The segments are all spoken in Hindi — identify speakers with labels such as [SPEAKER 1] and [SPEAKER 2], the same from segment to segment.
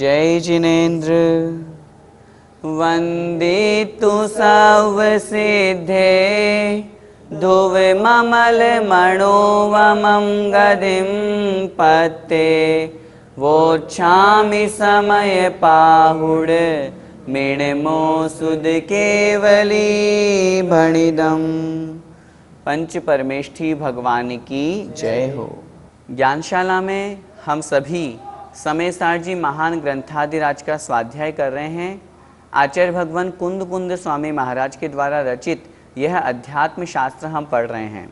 [SPEAKER 1] जय जिनेन्द्र। वंदे तु सर्वसिद्धे ध्रुवममल मनोवमं गदिं पत्ते वोच्छामि समय पाहुड मिणमो सुद केवली भणिदम। पंच परमेष्ठी भगवान की जय हो। ज्ञानशाला में हम सभी समय सार जी महान ग्रंथादिराज का स्वाध्याय कर रहे हैं। आचार्य भगवान कुंद कुंद स्वामी महाराज के द्वारा रचित यह अध्यात्म शास्त्र हम पढ़ रहे हैं।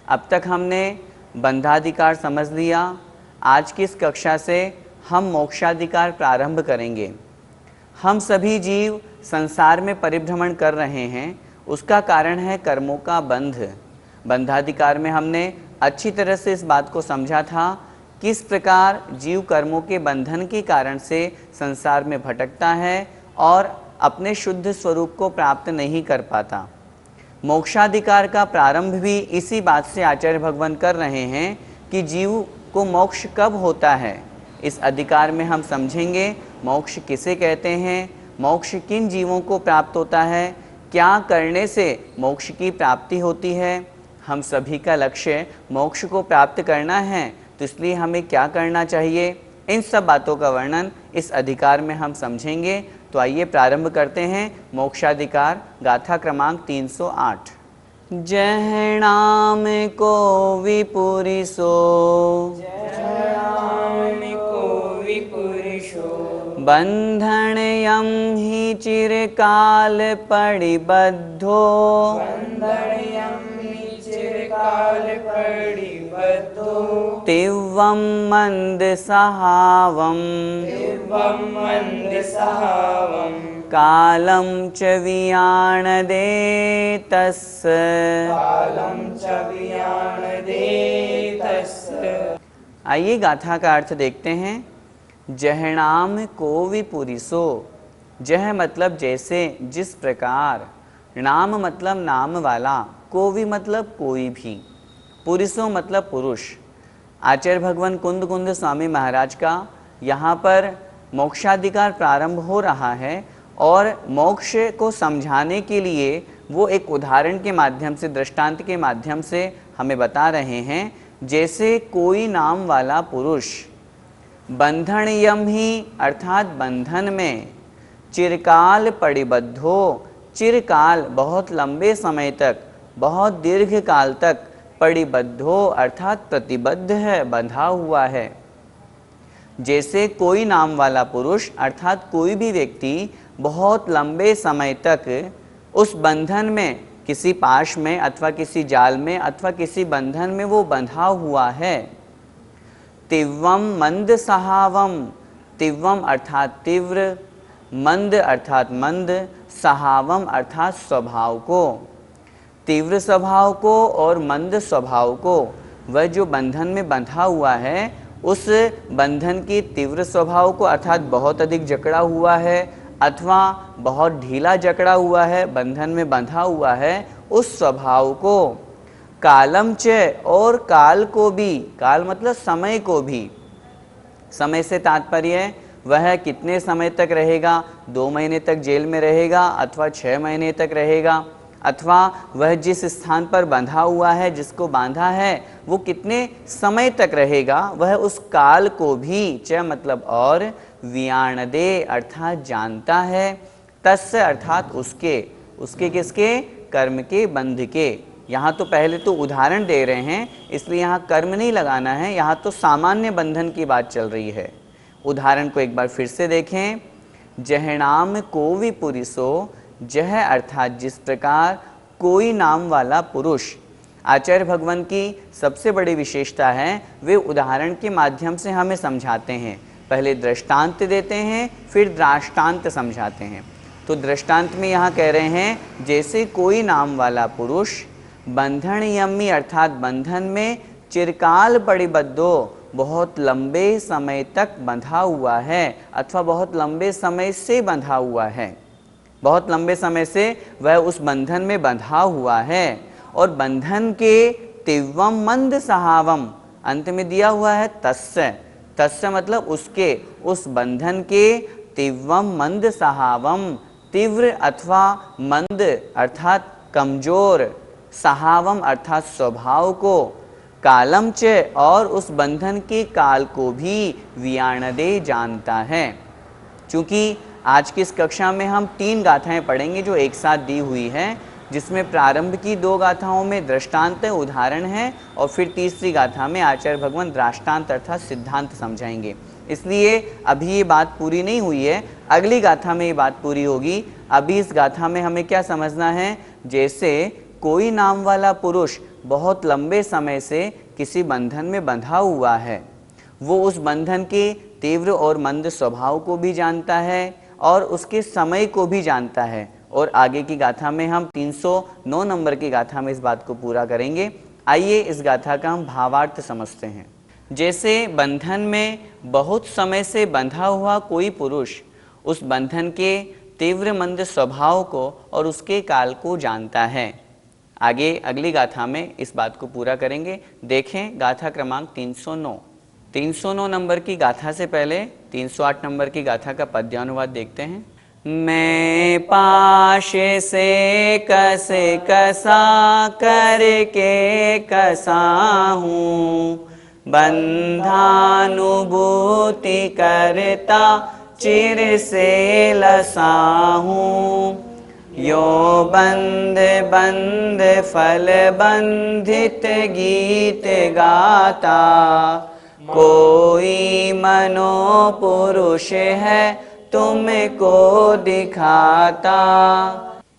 [SPEAKER 1] अब तक हमने बंधाधिकार समझ लिया। आज की इस कक्षा से हम मोक्षाधिकार प्रारंभ करेंगे। हम सभी जीव संसार में परिभ्रमण कर रहे हैं, उसका कारण है कर्मों का बंध। बंधाधिकार में हमने अच्छी तरह से इस बात को समझा था, किस प्रकार जीव कर्मों के बंधन के कारण से संसार में भटकता है और अपने शुद्ध स्वरूप को प्राप्त नहीं कर पाता। मोक्षाधिकार का प्रारंभ भी इसी बात से आचार्य भगवान कर रहे हैं कि जीव को मोक्ष कब होता है। इस अधिकार में हम समझेंगे मोक्ष किसे कहते हैं, मोक्ष किन जीवों को प्राप्त होता है, क्या करने से मोक्ष की प्राप्ति होती है। हम सभी का लक्ष्य मोक्ष को प्राप्त करना है, तो इसलिए हमें क्या करना चाहिए, इन सब बातों का वर्णन इस अधिकार में हम समझेंगे। तो आइए प्रारंभ करते हैं मोक्षाधिकार गाथा क्रमांक 308। जह नाम को विपुरिसो, बंधन यम ही चिरकाल पड़िबद्धो, तिव्वम मंद सहावम, कालम च वियाणदे तस्य। आइए गाथा का अर्थ देखते हैं। जहनाम को विपुरिसो, जह मतलब जैसे, जिस प्रकार, नाम मतलब नाम वाला, कोवि मतलब कोई भी, पुरुषो मतलब पुरुष। आचार्य भगवान कुंद कुंद स्वामी महाराज का यहाँ पर मोक्षाधिकार प्रारंभ हो रहा है और मोक्ष को समझाने के लिए वो एक उदाहरण के माध्यम से, दृष्टांत के माध्यम से हमें बता रहे हैं। जैसे कोई नाम वाला पुरुष बंधन यम ही अर्थात बंधन में, चिरकाल पड़िबद्धो, चिरकाल बहुत लंबे समय तक, बहुत दीर्घ काल तक, पड़िबद्धो अर्थात प्रतिबद्ध है, बंधा हुआ है। जैसे कोई नाम वाला पुरुष अर्थात कोई भी व्यक्ति बहुत लंबे समय तक उस बंधन में, किसी पाश में अथवा किसी जाल में अथवा किसी बंधन में वो बंधा हुआ है। तिव्वम मंद सहावम, तिव्वम अर्थात तीव्र, मंद अर्थात मंद, सहावम अर्थात स्वभाव को, तीव्र स्वभाव को और मंद स्वभाव को। वह जो बंधन में बंधा हुआ है, उस बंधन की तीव्र स्वभाव को अर्थात बहुत अधिक जकड़ा हुआ है अथवा बहुत ढीला जकड़ा हुआ है, बंधन में बंधा हुआ है, उस स्वभाव को, कालम च और काल को भी, काल मतलब समय को भी। समय से तात्पर्य वह कितने समय तक रहेगा, 2 महीने तक जेल में रहेगा अथवा 6 महीने तक रहेगा, अथवा वह जिस स्थान पर बंधा हुआ है, जिसको बांधा है, वो कितने समय तक रहेगा, वह उस काल को भी, च मतलब और, वियाणदे अर्थात जानता है, तस्य अर्थात उसके, उसके किसके, कर्म के बंध के। यहाँ तो पहले तो उदाहरण दे रहे हैं, इसलिए यहाँ कर्म नहीं लगाना है, यहाँ तो सामान्य बंधन की बात चल रही है। उदाहरण को एक बार फिर से देखें। जहनाम को विपुरिसो, जह अर्थात जिस प्रकार, कोई नाम वाला पुरुष। आचार्य भगवान की सबसे बड़ी विशेषता है, वे उदाहरण के माध्यम से हमें समझाते हैं। पहले दृष्टांत देते हैं, फिर दृष्टांत समझाते हैं। तो दृष्टांत में यहाँ कह रहे हैं, जैसे कोई नाम वाला पुरुष बंधन यमी अर्थात बंधन में, चिरकाल पड़िबद्धो बहुत लंबे समय तक बंधा हुआ है अथवा बहुत लंबे समय से बंधा हुआ है, बहुत लंबे समय से वह उस बंधन में बंधा हुआ है। और बंधन के तिव्वम मंद सहावम, अंत में दिया हुआ है तस्य, तस्य मतलब उसके, उस बंधन के, तीव्रम मंद सहावम, तीव्र अथवा मंद अर्थात कमजोर, सहावम अर्थात स्वभाव को, कालम च और उस बंधन के काल को भी वियाणदे जानता है। चूंकि आज की इस कक्षा में हम 3 गाथाएं पढ़ेंगे जो एक साथ दी हुई है, जिसमें प्रारंभ की 2 गाथाओं में दृष्टांत उदाहरण है और फिर तीसरी गाथा में आचार्य भगवान दृष्टांत अर्थात सिद्धांत समझाएंगे। इसलिए अभी ये बात पूरी नहीं हुई है, अगली गाथा में ये बात पूरी होगी। अभी इस गाथा में हमें क्या समझना है, जैसे कोई नाम वाला पुरुष बहुत लंबे समय से किसी बंधन में बंधा हुआ है, वो उस बंधन के तीव्र और मंद स्वभाव को भी जानता है और उसके समय को भी जानता है। और आगे की गाथा में हम 309 नंबर की गाथा में इस बात को पूरा करेंगे। आइए इस गाथा का हम भावार्थ समझते हैं। जैसे बंधन में बहुत समय से बंधा हुआ कोई पुरुष उस बंधन के तीव्र मंद स्वभाव को और उसके काल को जानता है। आगे अगली गाथा में इस बात को पूरा करेंगे। देखें गाथा क्रमांक 309 नंबर की गाथा से पहले 308 नंबर की गाथा का पद्यानुवाद देखते हैं। मैं पाश से कसा करके कसा हूँ, बंधानुभूति करता चिर से लसा हूँ। यो बंध बंध फल बंधित गीत गाता, कोई मनो पुरुष है तुमको दिखाता।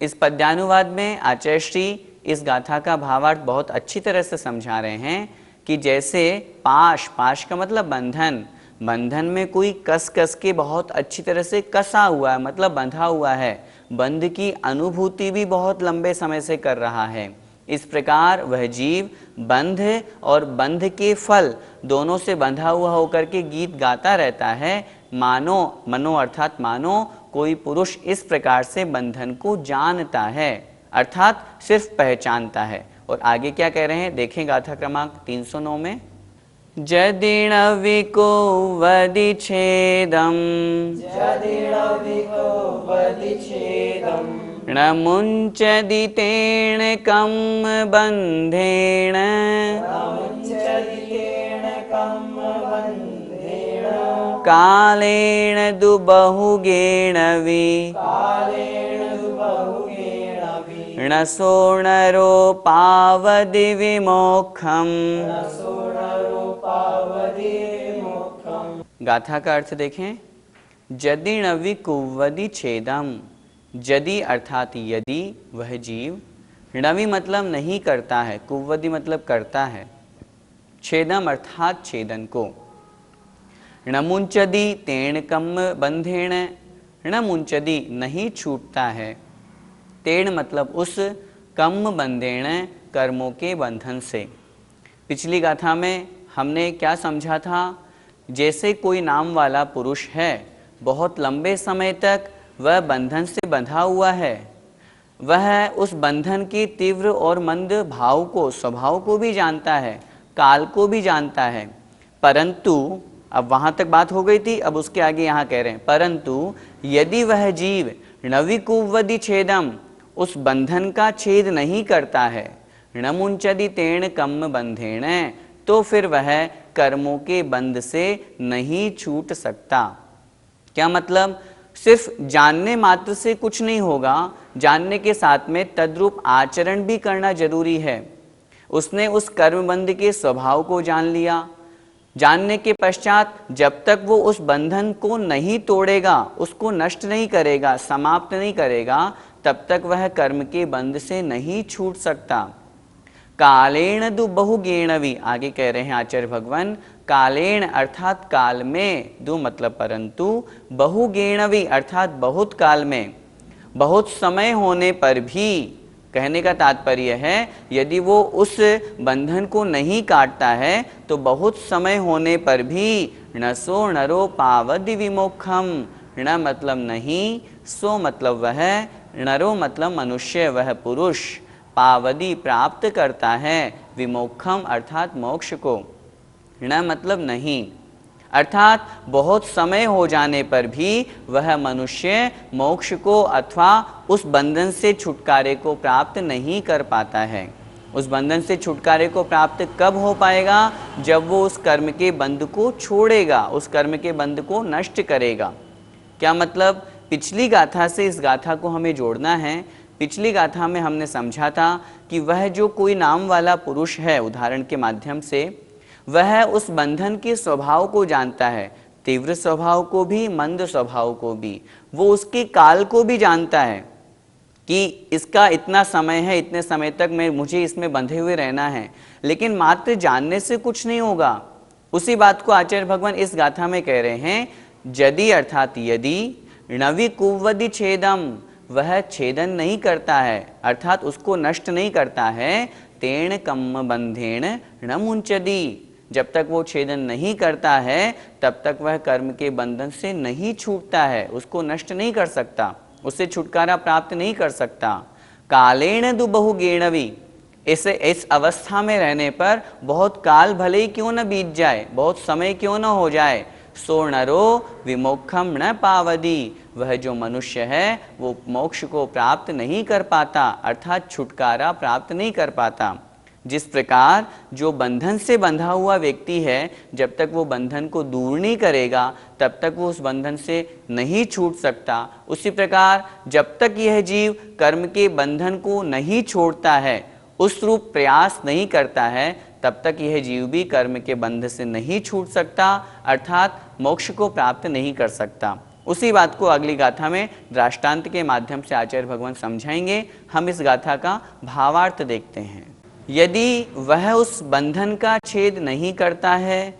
[SPEAKER 1] इस पद्यानुवाद में आचार्य श्री इस गाथा का भावार्थ बहुत अच्छी तरह से समझा रहे हैं कि जैसे पाश का मतलब बंधन, बंधन में कोई कस के बहुत अच्छी तरह से कसा हुआ है, मतलब बंधा हुआ है, बंध की अनुभूति भी बहुत लंबे समय से कर रहा है। इस प्रकार वह जीव बंध और बंध के फल दोनों से बंधा हुआ होकर के गीत गाता रहता है। मनो अर्थात मानो कोई पुरुष इस प्रकार से बंधन को जानता है, अर्थात सिर्फ पहचानता है। और आगे क्या कह रहे हैं देखें गाथा क्रमांक 309 में। जदिण विको वदिछेदम न मुंचदि तेण कम बंधेण, कालेण दुबहुगेण वि णसो नरो पावदि विमोक्षम। गाथा का अर्थ देखें। यदि नवि कुवदि छेदम, यदि अर्थात यदि वह जीव, नवि मतलब नहीं करता है, कुवदि मतलब करता है, छेदम अर्थात छेदन को, नमुंचदि तेण कम बंधेण, नमुंचदि नहीं छूटता है, तेण मतलब उस, कम बंधेण कर्मों के बंधन से। पिछली गाथा में हमने क्या समझा था, जैसे कोई नाम वाला पुरुष है, बहुत लंबे समय तक वह बंधन से बंधा हुआ है, वह उस बंधन के तीव्र और मंद भाव को, स्वभाव को भी जानता है, काल को भी जानता है। परंतु अब वहां तक बात हो गई थी, अब उसके आगे यहाँ कह रहे हैं परंतु यदि वह जीव नविकुवदि छेदम, उस बंधन का छेद नहीं करता है, नमुंचदि तेण कम बंधेण, तो फिर वह कर्मों के बंध से नहीं छूट सकता। क्या मतलब, सिर्फ जानने मात्र से कुछ नहीं होगा, जानने के साथ में तद्रूप आचरण भी करना जरूरी है। उसने उस कर्मबंध के स्वभाव को जान लिया, जानने के पश्चात जब तक वो उस बंधन को नहीं तोड़ेगा, उसको नष्ट नहीं करेगा, समाप्त नहीं करेगा, तब तक वह कर्म के बंध से नहीं छूट सकता। कालेण दु बहुगेणवी, आगे कह रहे हैं आचार्य भगवान, कालेण अर्थात काल में, दु मतलब परंतु, बहुगेणवी अर्थात बहुत काल में, बहुत समय होने पर भी। कहने का तात्पर्य है यदि वो उस बंधन को नहीं काटता है तो बहुत समय होने पर भी, नसो नरो पावदि विमोक्षम, न मतलब नहीं, सो मतलब वह, नरो मतलब मनुष्य, वह पुरुष, पावदि प्राप्त करता है, विमोक्षम अर्थात मोक्ष को, न मतलब नहीं, अर्थात बहुत समय हो जाने पर भी वह मनुष्य मोक्ष को अथवा उस बंधन से छुटकारे को प्राप्त नहीं कर पाता है। उस बंधन से छुटकारे को प्राप्त कब हो पाएगा? जब वो उस कर्म के बंध को छोड़ेगा, उस कर्म के बंध को नष्ट करेगा। क्या मतलब? पिछली गाथा से इस गाथा को हमें जोड़ना है। पिछली गाथा में हमने समझा था कि वह जो कोई नाम वाला पुरुष है, उदाहरण के माध्यम से, वह उस बंधन के स्वभाव को जानता है, तीव्र स्वभाव को भी, मंद स्वभाव को भी। वो उसके काल को भी जानता है कि इसका इतना समय है, इतने समय तक मुझे इसमें बंधे हुए रहना है। लेकिन मात्र जानने से कुछ नहीं होगा। उसी बात को आचार्य भगवान इस गाथा में कह रहे हैं, यदि अर्थात यदि नवि कुवदि छेदम, वह छेदन नहीं करता है, अर्थात उसको नष्ट नहीं करता है, तेण कम्म बंधेण न मुंचदी, जब तक वो छेदन नहीं करता है तब तक वह कर्म के बंधन से नहीं छूटता है, उसको नष्ट नहीं कर सकता, उससे छुटकारा प्राप्त नहीं कर सकता। कालेण दु बहुगेणवी, इस अवस्था में रहने पर बहुत काल भले ही क्यों न बीत जाए, बहुत समय क्यों न हो जाए, सो नरो विमोक्षम न पावदी, वह जो मनुष्य है वो मोक्ष को प्राप्त नहीं कर पाता, अर्थात छुटकारा प्राप्त नहीं कर पाता। जिस प्रकार जो बंधन से बंधा हुआ व्यक्ति है, जब तक वो बंधन को दूर नहीं करेगा तब तक वो उस बंधन से नहीं छूट सकता, उसी प्रकार जब तक यह जीव कर्म के बंधन को नहीं छोड़ता है, उस रूप प्रयास नहीं करता है, तब तक यह जीव भी कर्म के बंध से नहीं छूट सकता, अर्थात मोक्ष को प्राप्त नहीं कर सकता। उसी बात को अगली गाथा में दृष्टांत के माध्यम से आचार्य भगवान समझाएंगे। हम इस गाथा का भावार्थ देखते हैं। यदि वह उस बंधन का छेद नहीं करता है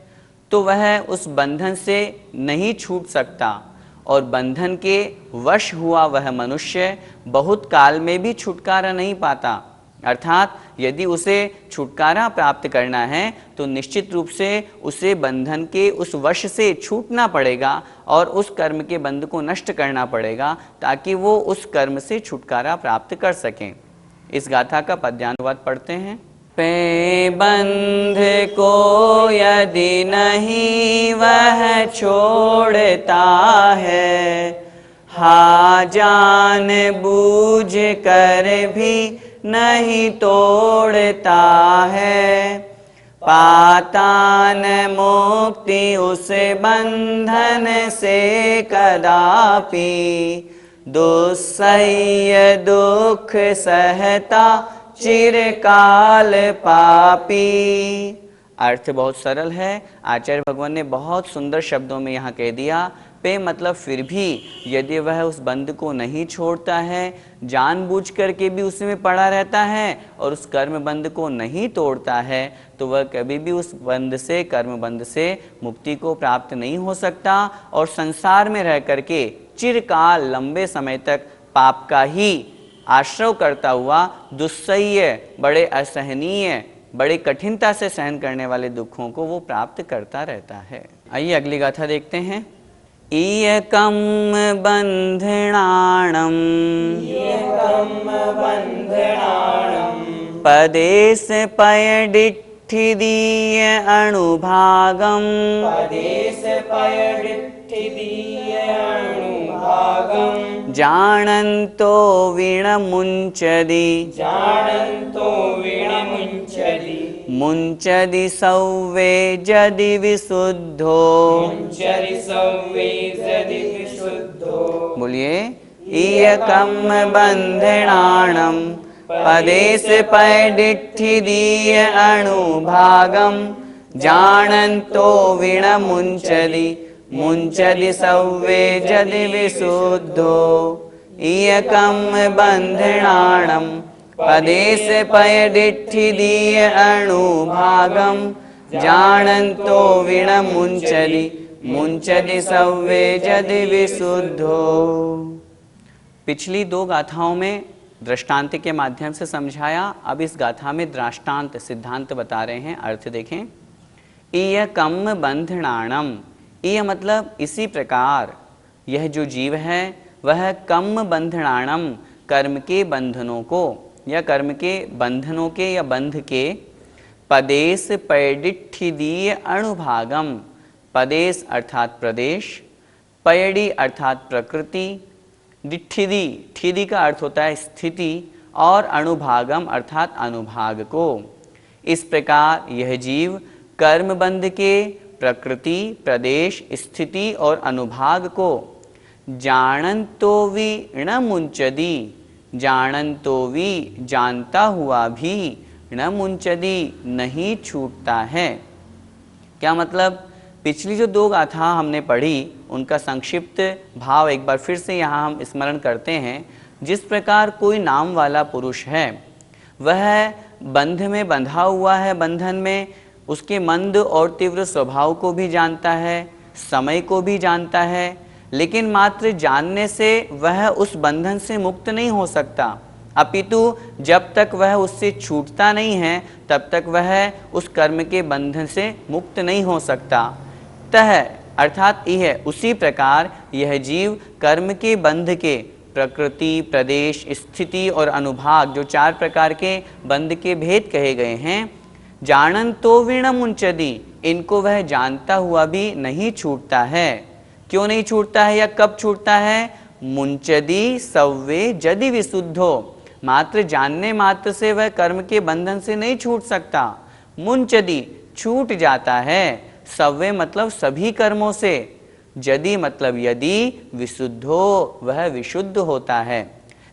[SPEAKER 1] तो वह उस बंधन से नहीं छूट सकता, और बंधन के वश हुआ वह मनुष्य बहुत काल में भी छुटकारा नहीं पाता। अर्थात यदि उसे छुटकारा प्राप्त करना है तो निश्चित रूप से उसे बंधन के उस वश से छूटना पड़ेगा और उस कर्म के बंध को नष्ट करना पड़ेगा, ताकि वो उस कर्म से छुटकारा प्राप्त कर सकें। इस गाथा का पद्यानुवाद पढ़ते हैं। पे बंध को यदि नहीं वह छोड़ता है, हा जान बूझ कर भी नहीं तोड़ता है, पाता न मुक्ति उस बंधन से कदापि, दुस्सह्य दुख सहता चिरकाल पापी। अर्थ बहुत सरल है। आचार्य भगवान ने बहुत सुंदर शब्दों में यहाँ कह दिया। पे मतलब फिर भी यदि वह उस बंध को नहीं छोड़ता है, जानबूझ करके भी उसमें पड़ा रहता है और उस कर्म बंध को नहीं तोड़ता है, तो वह कभी भी उस बंध से, कर्म बंध से मुक्ति को प्राप्त नहीं हो सकता और संसार में रह करके चिरकाल लंबे समय तक पाप का ही आश्रय करता हुआ दुस्सह्य, बड़े असहनीय, बड़े कठिनता से सहन करने वाले दुखों को वो प्राप्त करता रहता है। आइए अगली गाथा देखते हैं। इयकम बंधनाणम पदेश पयडिठ्ठिदीय अणुभागम, जानन्तो विणमुञ्चदि, मुञ्चदि सौवे जदि विशुद्धो। बोलिए। इयकम बंधनाणम पदेश पैडिठ्ठिदीय अणुभागम, जानन्तो विणमुञ्चदि, मुञ्चदि सौवे जदि विशुद्धो। इयकम बंधनाणम पदेश पयडिठ्ठिदीय अणुभागम, जानन्तो विणमुञ्चदि, मुञ्चदि सौवे जदि विशुद्धो। पिछली दो गाथाओं में दृष्टांत के माध्यम से समझाया, अब इस गाथा में दृष्टांत सिद्धांत बता रहे हैं। अर्थ देखें। इयकम बंधनाणम, इय मतलब इसी प्रकार यह जो जीव है वह कम बंधनाणम, कर्म के बंधनों को या कर्म के बंधनों के या बंध के, पदेश पैडिठ्ठिदीय अणुभागम, पदेश अर्थात प्रदेश, पयड़ी अर्थात प्रकृति, डिठिदी, ठिदी का अर्थ होता है स्थिति, और अणुभागम अर्थात अनुभाग को। इस प्रकार यह जीव कर्मबंध के प्रकृति, प्रदेश, स्थिति और अनुभाग को जानंतो भी न मुंचदी, जानंतो भी जानता हुआ भी न मुंचदी नहीं छूटता है। क्या मतलब? पिछली जो 2 गाथा हमने पढ़ी उनका संक्षिप्त भाव एक बार फिर से यहाँ हम स्मरण करते हैं। जिस प्रकार कोई नाम वाला पुरुष है, वह बंध में बंधा हुआ है, बंधन में उसके मंद और तीव्र स्वभाव को भी जानता है, समय को भी जानता है, लेकिन मात्र जानने से वह उस बंधन से मुक्त नहीं हो सकता, अपितु जब तक वह उससे छूटता नहीं है तब तक वह उस कर्म के बंधन से मुक्त नहीं हो सकता। तह अर्थात यह, उसी प्रकार यह जीव कर्म के बंध के प्रकृति, प्रदेश, स्थिति और अनुभाग, जो 4 प्रकार के बंध के भेद कहे गए हैं, जानन तो विण मुंचदी, इनको वह जानता हुआ भी नहीं छूटता है। क्यों नहीं छूटता है या कब छूटता है? मुंचदी सव्वे यदि विशुद्धो, मात्र जानने मात्र से वह कर्म के बंधन से नहीं छूट सकता। मुंचदी छूट जाता है, सव्वे मतलब सभी कर्मों से, यदि मतलब यदि, विशुद्धो वह विशुद्ध होता है।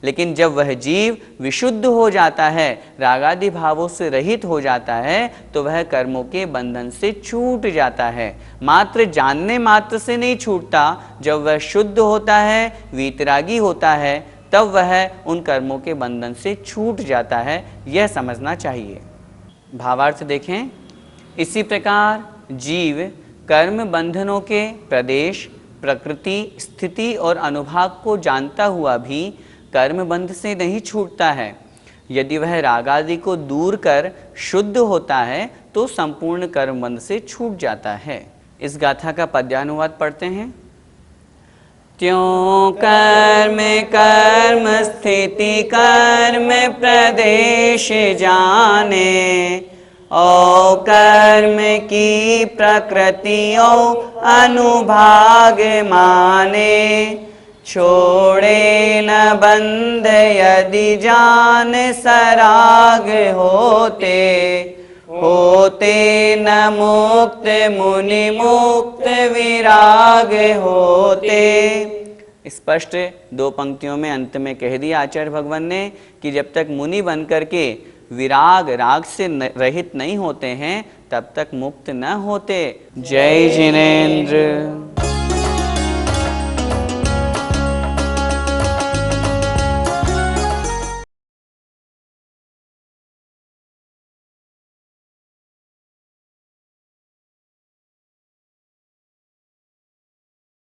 [SPEAKER 1] लेकिन जब वह जीव विशुद्ध हो जाता है, रागादि भावों से रहित हो जाता है, तो वह कर्मों के बंधन से छूट जाता है। मात्र जानने मात्र से नहीं छूटता, जब वह शुद्ध होता है, वीतरागी होता है, तब वह उन कर्मों के बंधन से छूट जाता है। यह समझना चाहिए। भावार्थ देखें। इसी प्रकार जीव कर्म बंधनों के प्रदेश, प्रकृति, स्थिति और अनुभाग को जानता हुआ भी कर्म बंध से नहीं छूटता है। यदि वह रागादि को दूर कर शुद्ध होता है तो संपूर्ण कर्म बंध से छूट जाता है। इस गाथा का पद्यानुवाद पढ़ते हैं। त्यों कर्म कर्म स्थिति कर्म प्रदेश जाने, ओ कर्म की प्रकृति ओ अनुभाग माने, छोड़े न बंध यदि जान सराग होते, होते न मुक्त मुनि मुक्त विराग होते। स्पष्ट 2 पंक्तियों में अंत में कह दिया आचार्य भगवान ने कि जब तक मुनि बन करके विराग, राग से रहित नहीं होते हैं तब तक मुक्त न होते। जय जिनेन्द्र।